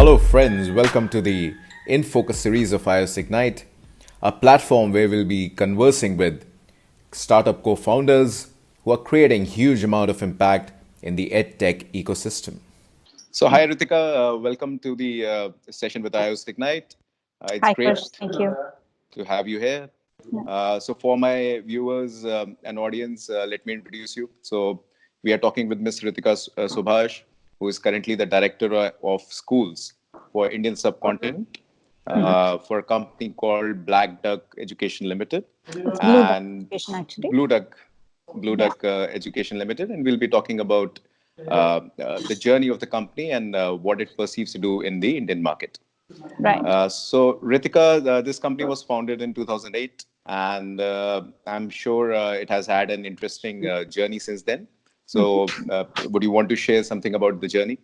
Hello, friends. Welcome to the In Focus series of iOS Ignite, a platform where we'll be conversing with startup co founders who are creating huge amount of impact in the edtech ecosystem. So, hi, Ritika. Welcome to the session with iOS Ignite. It's Hi, great Krish. Thank you. to have you here. Yeah. For my viewers and audience, let me introduce you. So, we are talking with Ms. Ritika Subhash, who is currently the director of schools for Indian subcontinent for a company called Black Duck Education Limited It's Blue Duck and Education, actually. Blue Duck Blue Yeah. Duck Education Limited, and we'll be talking about the journey of the company and what it perceives to do in the Indian market. Right. So, Ritika, this company was founded in 2008, and I'm sure it has had an interesting journey since then. So, would you want to share something about the journey?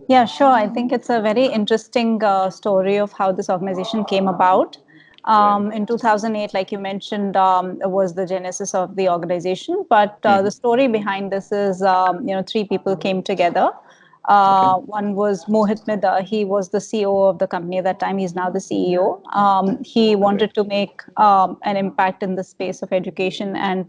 Yeah, sure. I think it's a very interesting story of how this organization came about. Right. In 2008, like you mentioned, was the genesis of the organization. But Hmm. the story behind this is, three people came together. Okay. One was Mohit Midha. He was the CEO of the company at that time. He's now the CEO. He Right. wanted to make an impact in the space of education and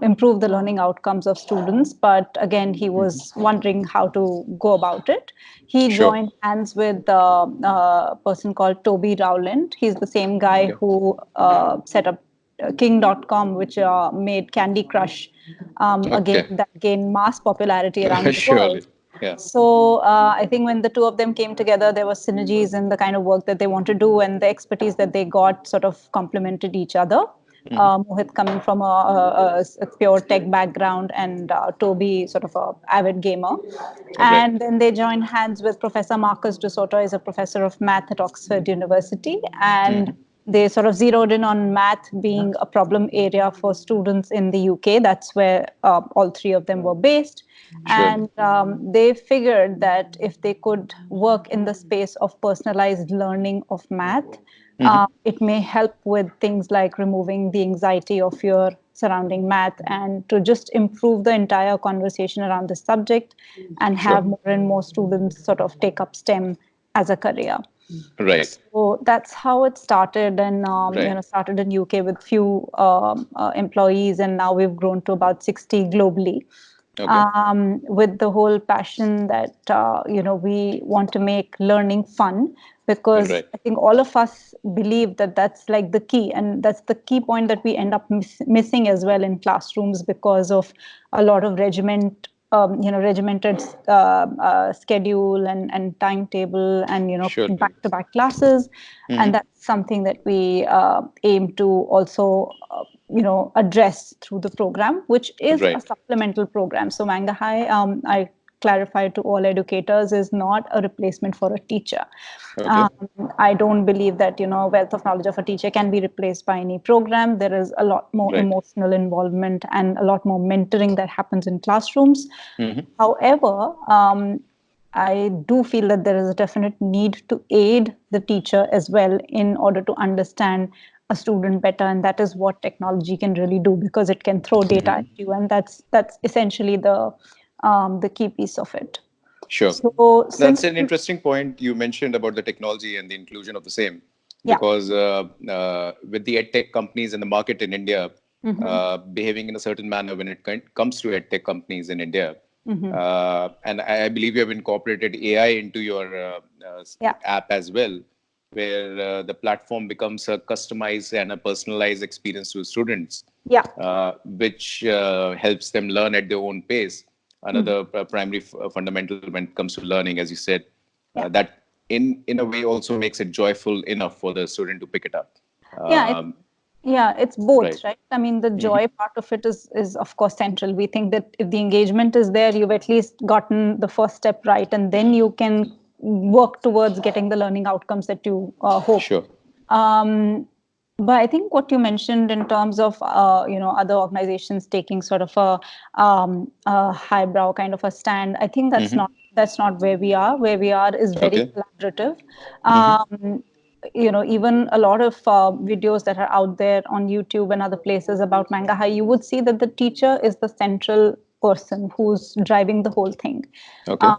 improve the learning outcomes of students. But again, he Hmm. was wondering how to go about it. He Sure. joined hands with a person called Toby Rowland. He's the same guy Okay. who set up King.com, which made Candy Crush again Okay. that gained mass popularity around the Surely. world. Yeah. So I think when the two of them came together, there was synergies in the kind of work that they want to do, and the expertise that they got sort of complemented each other. Hmm. Mohit coming from a pure tech background, and Toby sort of a avid gamer. Right. And then they joined hands with Professor Marcus de Soto, is a professor of math at Oxford University, and Hmm. they sort of zeroed in on math being a problem area for students in the UK. That's where all three of them were based. Surely. And they figured that if they could work in the space of personalized learning of math, Hmm. it may help with things like removing the anxiety or fear surrounding math and to just improve the entire conversation around the subject and Sure. have more and more students sort of take up STEM as a career. Right. So that's how it started, and Right. started in UK with few employees, and now we've grown to about 60 globally. Okay. With the whole passion that we want to make learning fun, because Right. I think all of us believe that that's like the key, and that's the key point that we end up missing as well in classrooms because of a lot of regimented schedule and timetable and Surely. back-to-back classes, and Hmm. that's something that we aim to also address through the program, which is a Right. supplemental program. So Manga High, I clarify to all educators, is not a replacement for a teacher. Okay. um, I don't believe that wealth of knowledge of a teacher can be replaced by any program. There is a lot more Right. emotional involvement and a lot more mentoring that happens in classrooms. Hmm. However, I do feel that there is a definite need to aid the teacher as well in order to understand a student better, and that is what technology can really do, because it can throw data at you, and that's essentially the key piece of it. Sure. So That's since an interesting point you mentioned about the technology and the inclusion of the same, yeah. because with the edtech companies in the market in India behaving in a certain manner when it comes to edtech companies in India, and I believe you have incorporated AI into your Yeah. app as well, where the platform becomes a customized and a personalized experience to students, Yeah. which helps them learn at their own pace. Another primary fundamental when it comes to learning, as you said, Yeah. that in a way also makes it joyful enough for the student to pick it up. Yeah, Um, it's both, right. right? I mean, the Hmm. joy part of it is of course central. We think that if the engagement is there, you've at least gotten the first step right, and then you can work towards getting the learning outcomes that you hope. Sure. Um, but I think what you mentioned in terms of other organizations taking sort of a highbrow kind of a stand, I think Hmm. that's not where we are. Where we are is very Okay. collaborative. Hmm. Even a lot of videos that are out there on YouTube and other places about Manga High, you would see that the teacher is the central person who's driving the whole thing. Okay.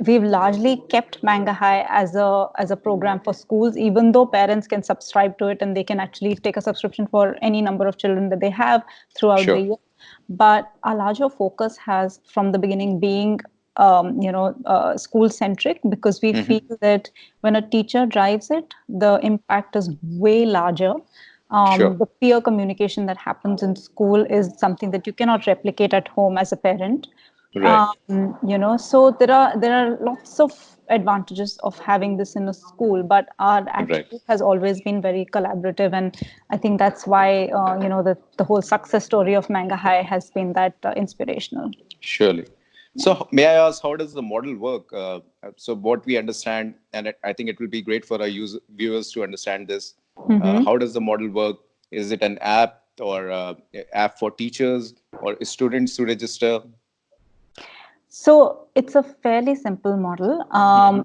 We've largely kept Manga High as a program for schools, even though parents can subscribe to it and they can actually take a subscription for any number of children that they have throughout the Sure. year. But our larger focus has, from the beginning, being school centric, because we feel that when a teacher drives it, the impact is way larger. Sure. The peer communication that happens in school is something that you cannot replicate at home as a parent. Right. So there are lots of advantages of having this in a school, but our Right. attitude has always been very collaborative, and I think that's why the whole success story of Manga High has been that inspirational. Surely. Yeah. So, may I ask, how does the model work? So, what we understand, and I think it will be great for our viewers to understand this. How does the model work? Is it an app or app for teachers or students to register? So it's a fairly simple model.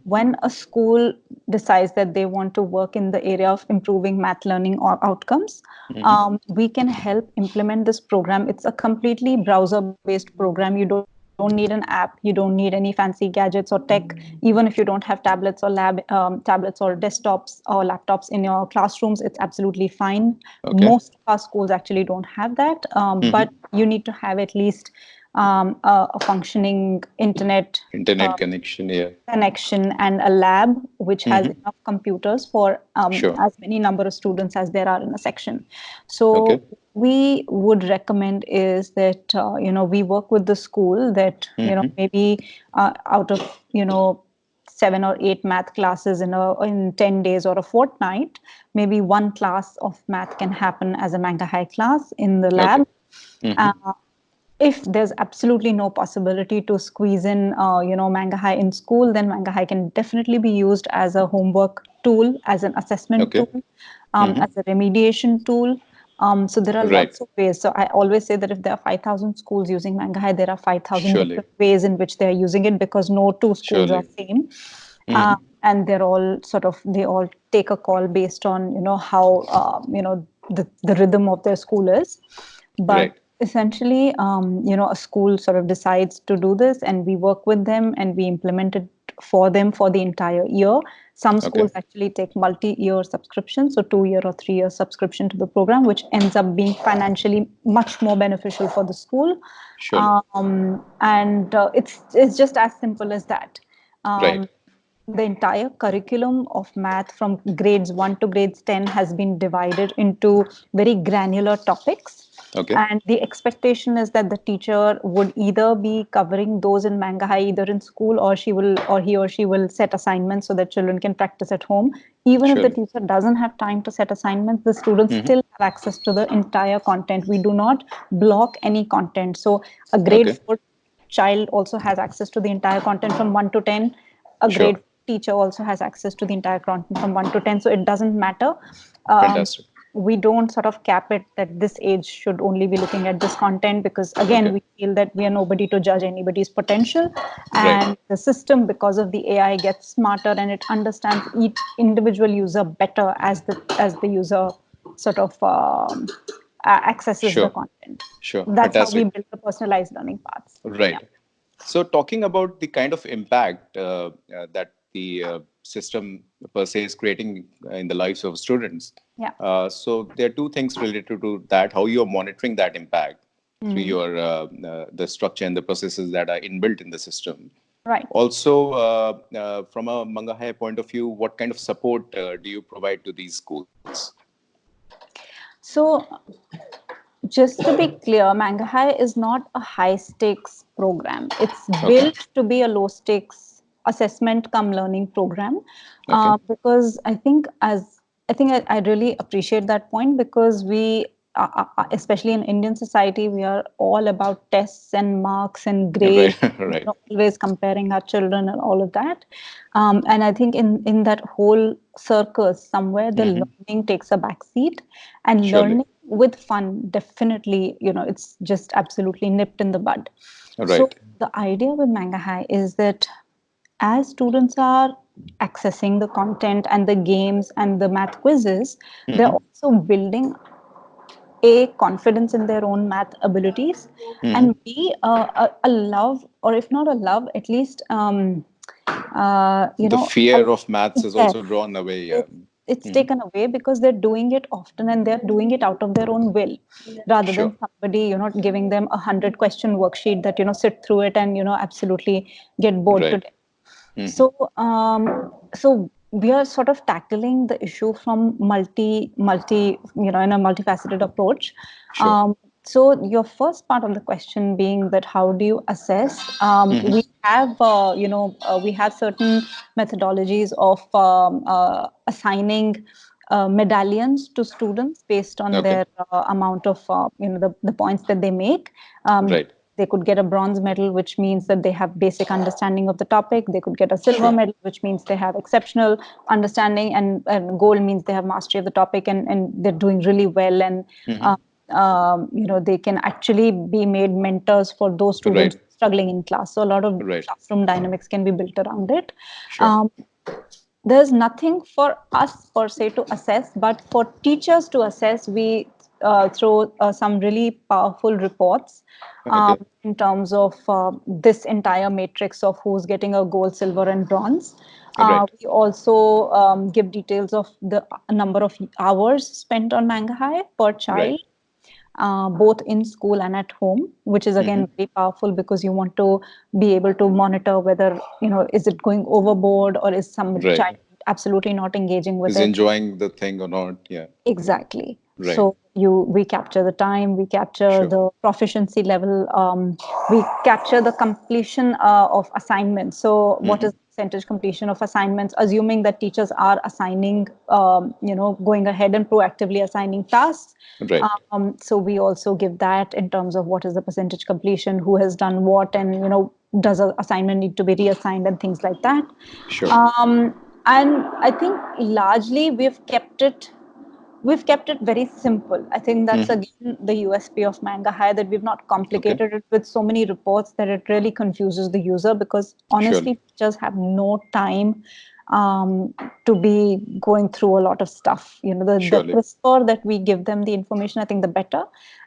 When a school decides that they want to work in the area of improving math learning or outcomes, we can help implement this program. It's a completely browser-based program. You don't need an app. You don't need any fancy gadgets or tech. Even if you don't have tablets or desktops or laptops in your classrooms, it's absolutely fine. Okay. Most of our schools actually don't have that, but you need to have at least a functioning internet Internet connection, yeah. connection and a lab which has enough computers for Sure. as many number of students as there are in a section. So Okay. we would recommend is that we work with the school that maybe out of 7 or 8 math classes in 10 days or a fortnight, maybe one class of math can happen as a Manga High class in the Okay. lab. If there's absolutely no possibility to squeeze in Manga High in school, then Manga High can definitely be used as a homework tool, as an assessment Okay. tool, as a remediation tool. So there are Right. lots of ways. So I always say that if there are 5,000 schools using Manga High, there are 5,000 Surely. different ways in which they're using it, because no two schools are Surely. same. And they all take a call based on how the rhythm of their school is. But Right. essentially, a school sort of decides to do this, and we work with them and we implement it for them for the entire year. Some Okay. schools actually take multi-year subscription, so 2 year or 3 year subscription to the program, which ends up being financially much more beneficial for the school. Surely. And it's just as simple as that. Right. The entire curriculum of math from grades 1 to grades 10 has been divided into very granular topics, Okay. and the expectation is that the teacher would either be covering those in Manga High either in school, or he or she will set assignments so that children can practice at home. Even if the Surely. teacher doesn't have time to set assignments, the students still have access to the entire content. We do not block any content. So a grade Okay. 4 child also has access to the entire content from 1 to 10. A Sure. grade teacher also has access to the entire content from 1 to 10. So it doesn't matter. Um, Fantastic. we don't sort of cap it that this age should only be looking at this content, because again Okay. we feel that we are nobody to judge anybody's potential, Right. and the system, because of the AI, gets smarter and it understands each individual user better as the user sort of accesses the Sure. content. Sure. That's how we Fantastic. build the personalized learning paths. Yeah. Right. So, talking about the kind of impact that the system per se is creating in the lives of students. Yeah. So, there are two things related to that: how you are monitoring that impact through your the structure and the processes that are inbuilt in the system. Right. Also, from a Manga High point of view, what kind of support do you provide to these schools? So just to be clear, Manga High is not a high stakes program. It's Okay. built to be a low stakes assessment come learning program, Okay. because I really appreciate that point, because especially in Indian society, we are all about tests and marks and grades, Right. Right. always comparing our children and all of that. And I think in that whole circus, somewhere the learning takes a back seat, and Surely. learning with fun, definitely, it's just absolutely nipped in the bud. So Right. the idea with Manga High is that as students are accessing the content and the games and the math quizzes, they're also building A, confidence in their own math abilities, and B, a love, or if not a love, at least The a, fear of maths is yes, also drawn away. Yeah. it's taken away because they're doing it often and they're doing it out of their own will, rather Sure. than somebody giving them 100-question worksheet that sit through it and absolutely get bored to Right. death. So we are sort of tackling the issue from multi in a multifaceted approach. Sure. um, so your first part of the question being that how do you assess, we have certain methodologies of assigning medallions to students based on Okay. their amount of the points that they make. um, Right. they could get a bronze medal, which means that they have basic understanding of the topic. They could get a silver Sure. medal, which means they have exceptional understanding, and gold means they have mastery of the topic, and they're doing really well. And they can actually be made mentors for those students Right. struggling in class. So a lot of Right. classroom dynamics can be built around it. Sure. Um, there's nothing for us per se to assess, but for teachers to assess, we throw some really powerful reports Okay. in terms of this entire matrix of who's getting a gold, silver, and bronze. Right. We also give details of the number of hours spent on Manga High per child, Right. both in school and at home, which is again very powerful because you want to be able to monitor whether is it going overboard, or is some Right. child absolutely not engaging with Is it. enjoying the thing or not? Yeah. Exactly. Right. So we capture the time, we capture Sure. the proficiency level, we capture the completion of assignments. So what is the percentage completion of assignments, assuming that teachers are assigning, going ahead and proactively assigning tasks. Right. So we also give that in terms of what is the percentage completion, who has done what, and does an assignment need to be reassigned and things like that. Sure. And I think largely we've kept it very simple. I think that's again the USP of Manga High, that we've not Okay. complicated it with so many reports that it really confuses the user, because honestly, Surely. teachers have no time to be going through a lot of stuff. The Surely. crisper that we give them the information, I think the better.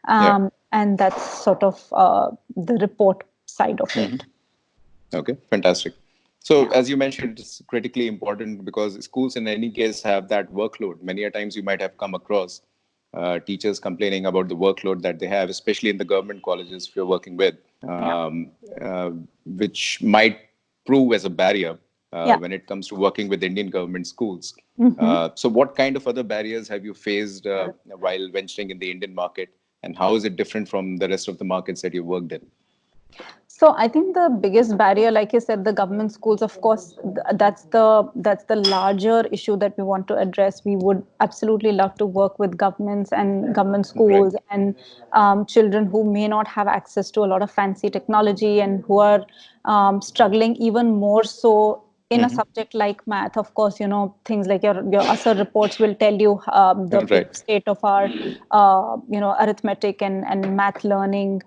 Yeah. And that's sort of the report side of it. Okay. Fantastic. So, Yeah. as you mentioned, it's critically important because schools, in any case, have that workload. Many a times, you might have come across teachers complaining about the workload that they have, especially in the government colleges if you're working with, Yeah. which might prove as a barrier Yeah. when it comes to working with Indian government schools. Mhm. So, what kind of other barriers have you faced while venturing in the Indian market, and how is it different from the rest of the markets that you worked in? So I think the biggest barrier, like you said, the government schools, of course, that's the larger issue that we want to address. We would absolutely love to work with governments and government Right. schools and children who may not have access to a lot of fancy technology and who are struggling even more so in a subject like math. Of course, things like your ASER reports will tell you the Right. state of our arithmetic and math learning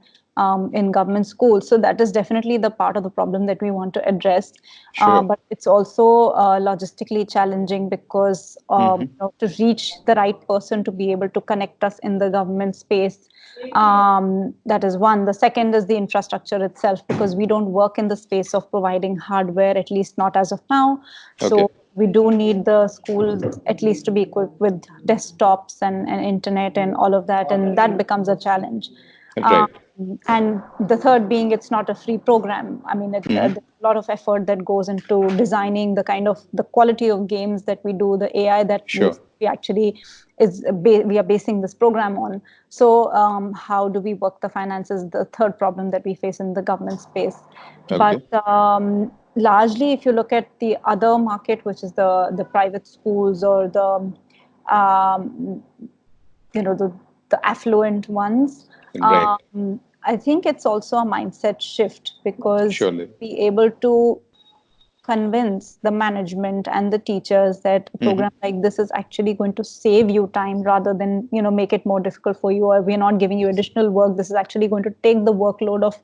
in government schools. So that is definitely the part of the problem that we want to address. Sure. But it's also logistically challenging because to reach the right person to be able to connect us in the government space. That is one. The second is the infrastructure itself, because we don't work in the space of providing hardware, at least not as of now. Okay. So we do need the schools at least to be equipped with desktops and internet and all of that, and that becomes a challenge. Um, Right. and the third being, it's not a free program. I mean, there's a lot of effort that goes into designing the quality of games that we do, the AI that Sure. we actually we are basing this program on. So how do we work the finances? The third problem that we face in the government space. But Okay. largely, if you look at the other market, which is the private schools or um, the affluent ones, Right. I think it's also a mindset shift, because Surely. be able to convince the management and the teachers that a program like this is actually going to save you time rather than make it more difficult for you, or we're not giving you additional work. This is actually going to take the workload of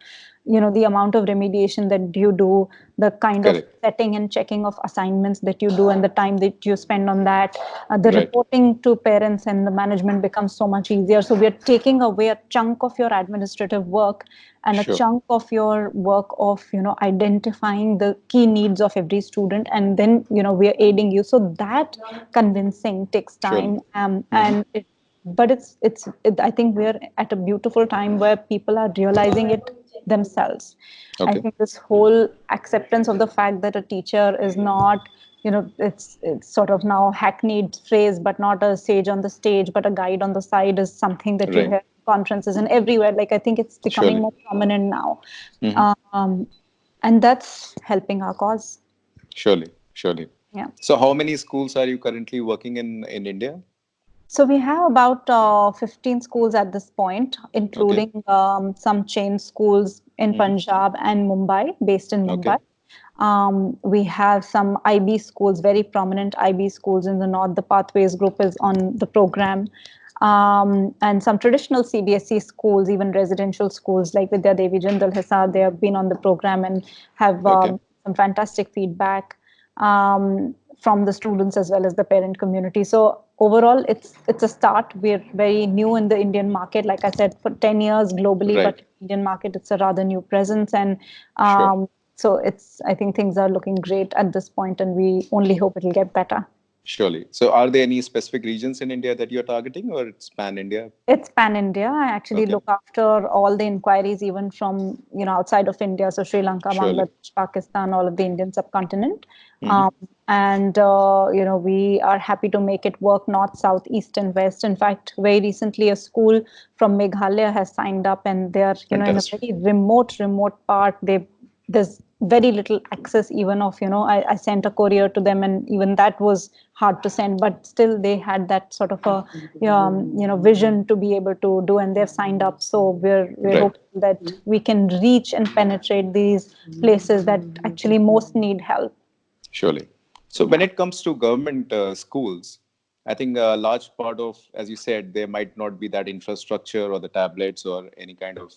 the amount of remediation that you do, the kind of Correct. setting and checking of assignments that you do, and the time that you spend on that. The Right. reporting to parents and the management becomes so much easier. So we are taking away a chunk of your administrative work and a Sure. chunk of your work of identifying the key needs of every student, and then we are aiding you. So that convincing takes Surely. time, and but I think we're at a beautiful time where people are realizing it themselves. I Okay. think this whole acceptance of the fact that a teacher is not, it's sort of now hackneyed phrase, but not a sage on the stage, but a guide on the side, is something that you Right. hear in conferences and everywhere. Like, I think it's becoming Surely. more prominent now. Hmm. Um, and that's helping our cause. Surely. Surely. Yeah. So, how many schools are you currently working in India? So we have about 15 schools at this point, Okay. including some chain schools in Hmm. Punjab and Mumbai, based in Mumbai. Okay. We have some IB schools, very prominent IB schools in the north. The Pathways group is on the program. And some traditional CBSE schools, even residential schools like Vidya Devi, Jindal Hisar, they have been on the program and have Okay. some fantastic feedback from the students as well as the parent community. So overall, it's a start. We're very new in the Indian market, like I said, for 10 years globally, but Right. Indian market, it's a rather new presence. And Sure. so I think things are looking great at this point, and we only hope it'll get better. Surely. So, are there any specific regions in India that you're targeting, or it's pan India? It's pan India. I actually Okay. look after all the inquiries, even from outside of India, so Sri Lanka, Surely. Bangladesh, Pakistan, all of the Indian subcontinent. Hmm. And we are happy to make it work north, south, east, and west. In fact, very recently, a school from Meghalaya has signed up, and they are in a Fantastic. very remote part. There's very little access even of I sent a courier to them, and even that was hard to send, but still they had that sort of a vision to be able to do, and they've signed up. So we're Right. hopeful that we can reach and penetrate these places that actually most need help. Surely. So when Yeah. it comes to government schools, I think a large part of, as you said, there might not be that infrastructure or the tablets or any kind of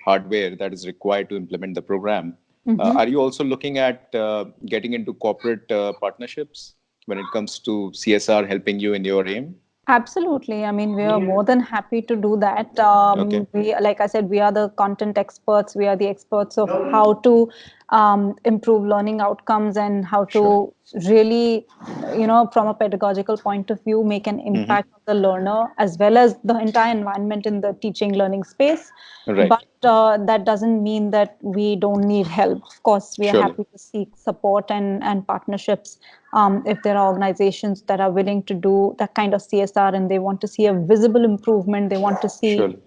hardware that is required to implement the program. Mhm. Are you also looking at getting into corporate partnerships when it comes to CSR helping you in your aim? Absolutely. I mean, we are more than happy to do that. Okay. Like I said, we are the content experts. We are the experts of how to improve learning outcomes and how Sure. to really, from a pedagogical point of view, make an Hmm. impact on the learner as well as the entire environment in the teaching learning space. Right. But that doesn't mean that we don't need help. Of course, we are Surely. happy to seek support and partnerships if there are organizations that are willing to do that kind of CSR and they want to see a visible improvement. They want to see Surely.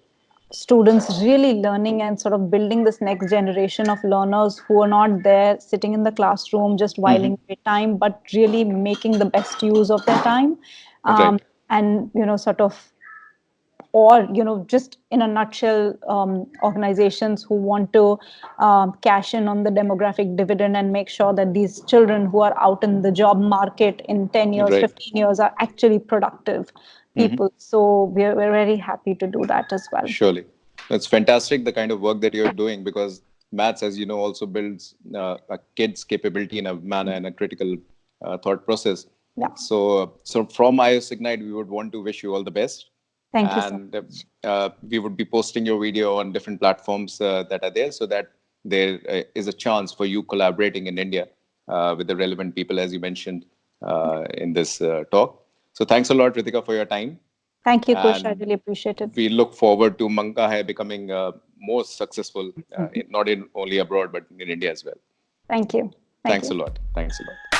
students really learning and sort of building this next generation of learners who are not there sitting in the classroom just Hmm. whiling away time, but really making the best use of their time. um, Right. and sort of, or just in a nutshell, organizations who want to cash in on the demographic dividend and make sure that these children who are out in the job market in 10 years, Right. 15 years are actually productive Hmm. people. So we're very happy to do that as well. Surely. It's fantastic the kind of work that you're doing because maths, as you know, also builds a kid's capability in a manner and a critical thought process. Yeah. So from iOS Ignite, we would want to wish you all the best. Thank you so And much. we would be posting your video on different platforms that are there so that there is a chance for you collaborating in India with the relevant people, as you mentioned in this talk. So thanks a lot, Ritika, for your time. Thank you, Kush. I And really appreciate it. we look forward to Manka Hai becoming more successful, not in only abroad, but in India as well. Thank you. Thank Thanks a you. lot. Thanks a lot.